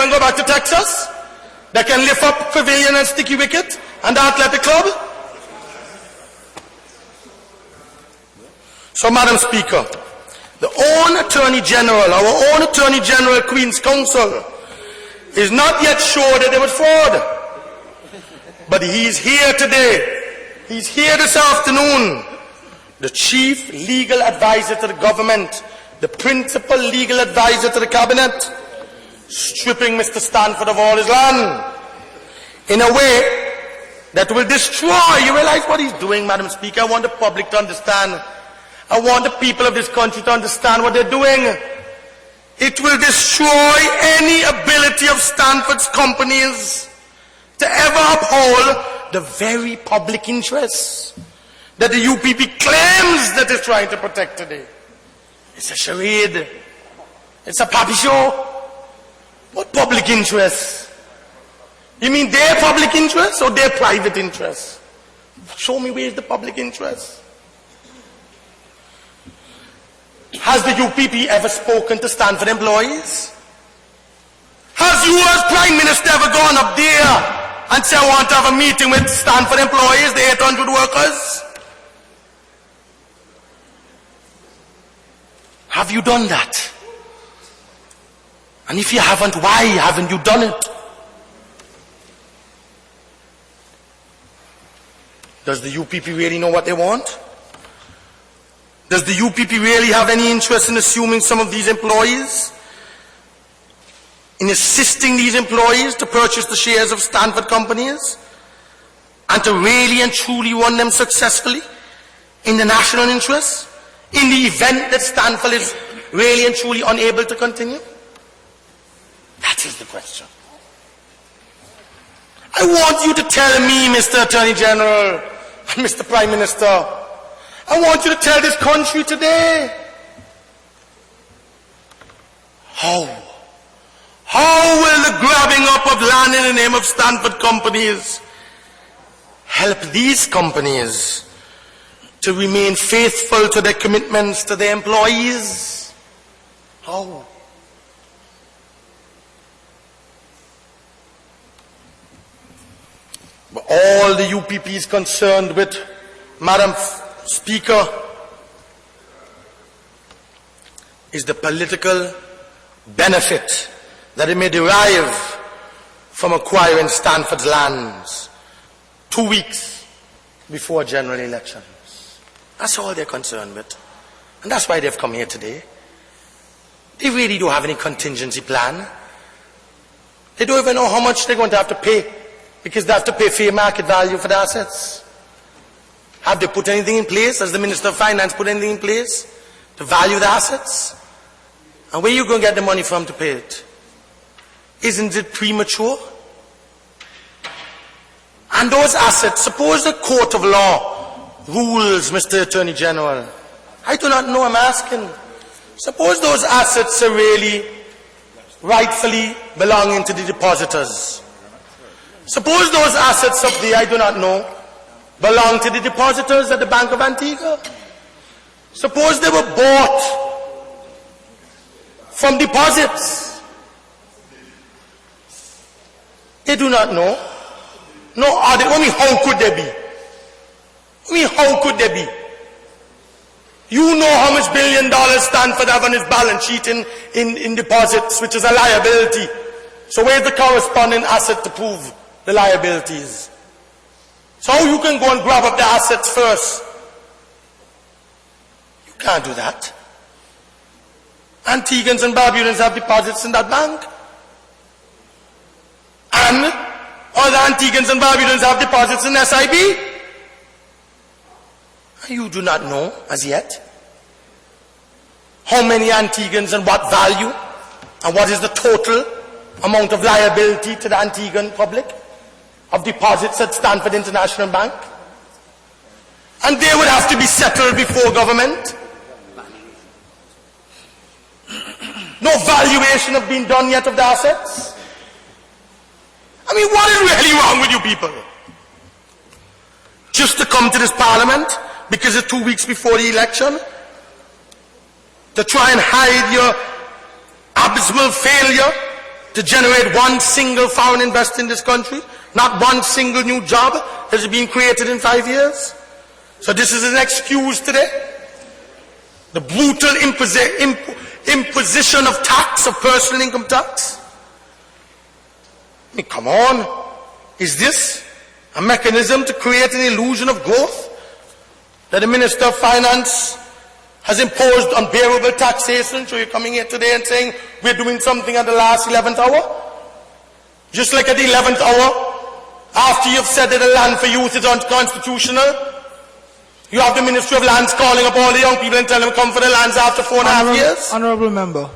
and go back to Texas? That can lift up Pavilion and Sticky Wicket and the Athletic Club? So, Madam Speaker, the own Attorney General, our own Attorney General, Queen's Counsel, is not yet sure that there was fraud. But he's here today. He's here this afternoon. The Chief Legal Advisor to the government, the Principal Legal Advisor to the Cabinet, stripping Mr. Stanford of all his land in a way that will destroy. You realize what he's doing, Madam Speaker? I want the public to understand. I want the people of this country to understand what they're doing. It will destroy any ability of Stanford's companies to ever uphold the very public interests that the UPP claims that it's trying to protect today. It's a charade. It's a puppy show. What public interests? You mean their public interests or their private interests? Show me where's the public interest. Has the UPP ever spoken to Stanford employees? Has you as Prime Minister ever gone up there and said, I want to have a meeting with Stanford employees, the 800 workers? Have you done that? And if you haven't, why haven't you done it? Does the UPP really know what they want? Does the UPP really have any interest in assuming some of these employees? In assisting these employees to purchase the shares of Stanford companies? And to really and truly run them successfully in the national interest? In the event that Stanford is really and truly unable to continue? That is the question. I want you to tell me, Mr. Attorney General and Mr. Prime Minister, I want you to tell this country today, how will the grabbing up of land in the name of Stanford companies help these companies to remain faithful to their commitments to their employees? How? But all the UPP is concerned with, Madam Speaker, is the political benefit that it may derive from acquiring Stanford's lands 2 weeks before general elections. That's all they're concerned with. And that's why they've come here today. They really don't have any contingency plan. They don't even know how much they're going to have to pay, because they have to pay fair market value for the assets. Have they put anything in place? Has the Minister of Finance put anything in place to value the assets? And where are you going to get the money from to pay it? Isn't it premature? And those assets, suppose the court of law rules, Mr. Attorney General. I do not know, I'm asking. Suppose those assets are really rightfully belonging to the depositors. Suppose those assets up there, I do not know, belong to the depositors at the Bank of Antigua. Suppose they were bought from deposits. They do not know. No, are they? I mean, how could they be? I mean, how could they be? You know how much $1 billion Stanford have on his balance sheet in deposits, which is a liability. So where's the corresponding asset to prove the liabilities? So you can go and grab up the assets first. You can't do that. Antiguans and Barbudans have deposits in that bank. And other Antiguans and Barbudans have deposits in SIB. You do not know as yet how many Antiguans and what value and what is the total amount of liability to the Antiguan public of deposits at Stanford International Bank. And they would have to be settled before government. No valuation have been done yet of the assets. I mean, what is really wrong with you people? Just to come to this parliament because it's 2 weeks before the election to try and hide your abysmal failure to generate one single foreign investor in this country. Not one single new job has been created in 5 years. So this is an excuse today. The brutal imposition of tax, of personal income tax. I mean, come on. Is this a mechanism to create an illusion of growth? That the Minister of Finance has imposed unbearable taxation, so you're coming here today and saying we're doing something at the last 11th hour? Just like at the 11th hour, after you've said that the land for youth is unconstitutional, you have the Ministry of Lands calling up all the young people and telling them come for the lands after 4.5 years? Honourable Member.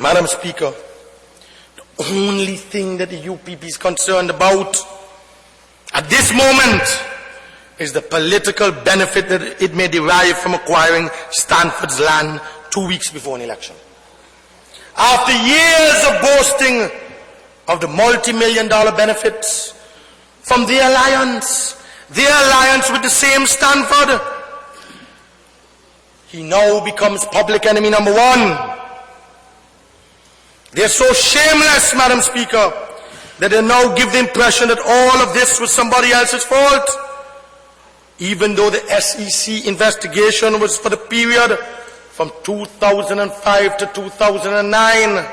Madam Speaker, the only thing that the UPP is concerned about at this moment is the political benefit that it may derive from acquiring Stanford's land 2 weeks before an election. After years of boasting of the multi-million-dollar benefits from their alliance with the same Stanford, he now becomes public enemy number one. They're so shameless, Madam Speaker, that they now give the impression that all of this was somebody else's fault, even though the SEC investigation was for the period from 2005 to 2009,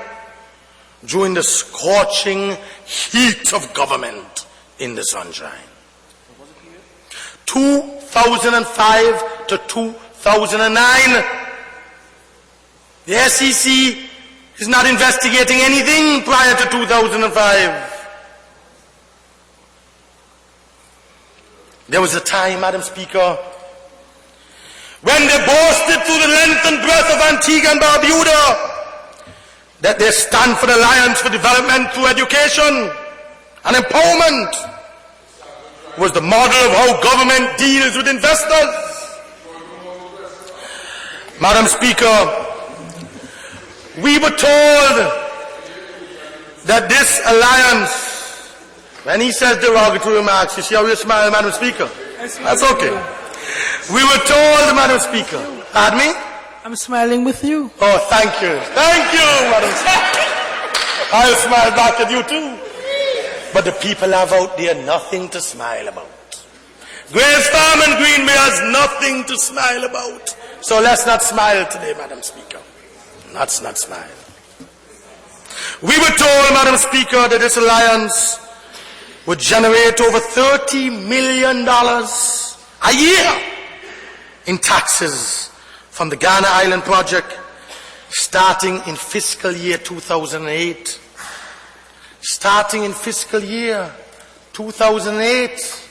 during the scorching heat of government in the sunshine. 2005 to 2009, the SEC is not investigating anything prior to 2005. There was a time, Madam Speaker, when they boasted through the length and breadth of Antigua and Barbuda that they stand for the Alliance for Development through Education and Empowerment was the model of how government deals with investors. Madam Speaker, we were told that this alliance, when he says derogatory remarks, you see how you smile, Madam Speaker? That's okay. We were told, Madam Speaker. Pardon me? I'm smiling with you. Oh, thank you. Thank you, Madam Speaker. I'll smile back at you too. But the people have out there nothing to smile about. Grace Farm and Green Bay has nothing to smile about. So let's not smile today, Madam Speaker. Let's not smile. We were told, Madam Speaker, that this alliance would generate over $30 million a year in taxes from the Ghana Island project starting in fiscal year 2008. Starting in fiscal year 2008,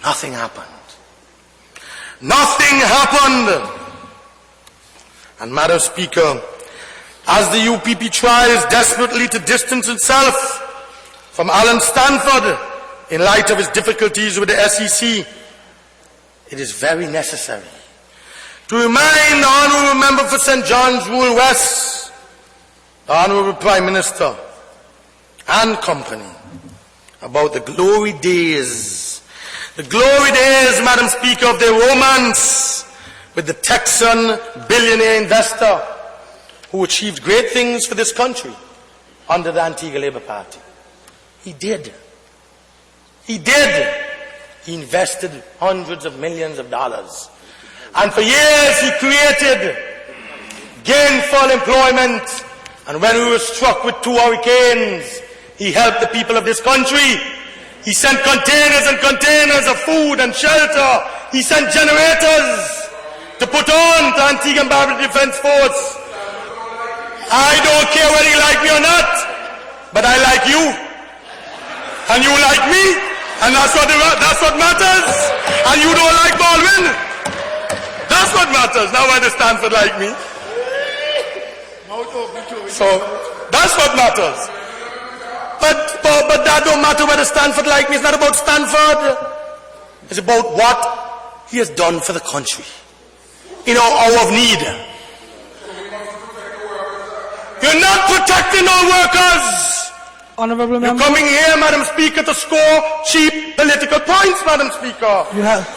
nothing happened. Nothing happened. And Madam Speaker, as the UPP tries desperately to distance itself from Alan Stanford in light of his difficulties with the SEC, it is very necessary to remind the Honourable Member for St. John's Wool West, the Honourable Prime Minister and company, about the glory days, Madam Speaker, of their romance with the Texan billionaire investor who achieved great things for this country under the Antigua Labour Party. He did. He did. He invested hundreds of millions of dollars. And for years he created gainful employment. And when we were struck with 2 hurricanes, he helped the people of this country. He sent containers and containers of food and shelter. He sent generators to put on the Antigua and Barbuda Defence Force. I don't care whether you like me or not, but I like you. And you like me, and that's what matters. And you don't like Baldwin. That's what matters. Now why does Stanford like me? So that's what matters. But that don't matter whether Stanford like me. It's not about Stanford. It's about what he has done for the country in our hour of need. You're not protecting our workers. Honourable Member. You're coming here, Madam Speaker, to score cheap political points, Madam Speaker. You have